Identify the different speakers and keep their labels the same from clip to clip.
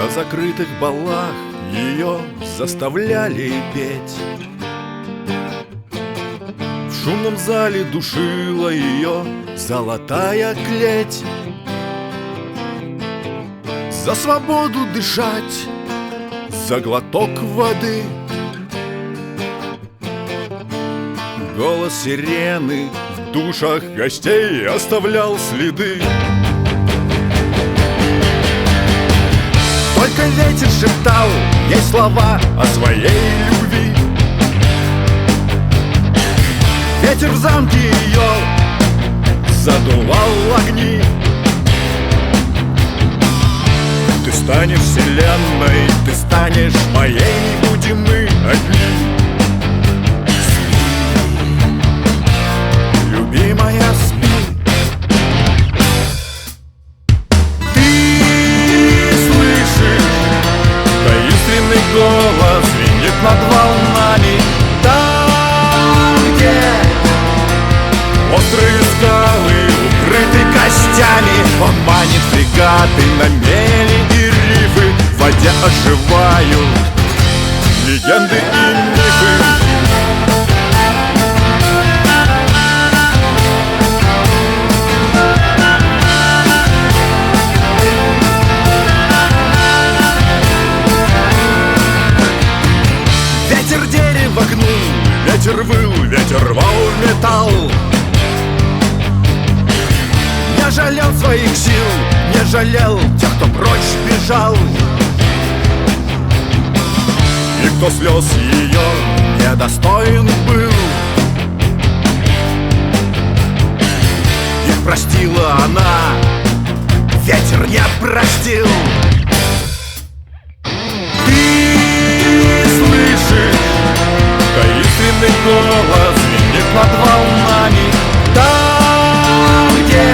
Speaker 1: На закрытых балах ее заставляли петь. В шумном зале душила ее золотая клеть. За свободу дышать, за глоток воды. Голос сирены в душах гостей оставлял следы. Только ветер шептал ей слова о своей любви. Ветер в замке ее задувал огни. Ты станешь вселенной, ты станешь моей, будем мы одни. Спи, любимая, спи. Голос звенит над волнами. Там, где острые скалы укрыты костями, он манит фрегаты на мели и рифы. В воде оживают легенды и мифы. Ветер дерево гнул, ветер выл, ветер рвал металл. Не жалел своих сил, не жалел тех, кто прочь бежал. И кто слез ее недостоин был, их простила она, ветер не простил. Таинственный голос звенит над волнами. Там, где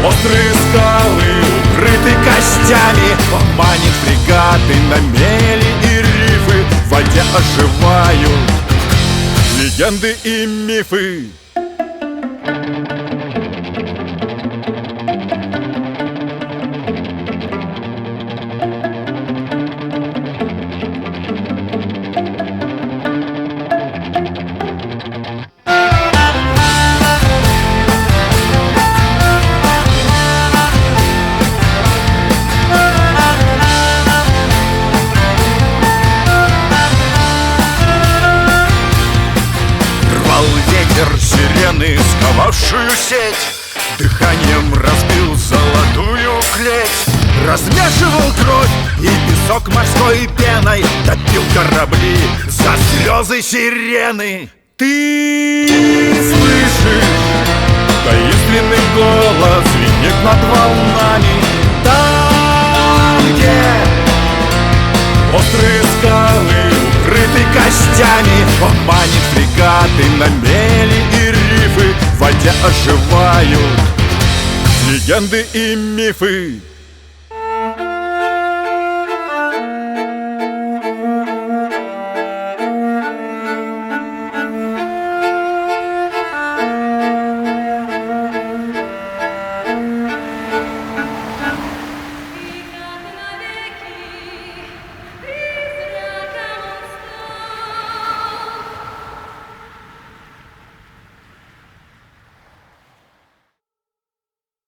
Speaker 1: острые скалы укрыты костями, он манит фрегаты на мели и рифы. В воде оживают легенды и мифы. Сирены, сковавшую сеть, дыханием разбил золотую клеть. Размешивал кровь и песок морской пеной, топил корабли за слезы сирены. Ты слышишь? Таинственный голос звенит над волнами. Там, где острые скалы укрыты костями, он манит фрегаты на мели и рифы. В воде оживают легенды и мифы.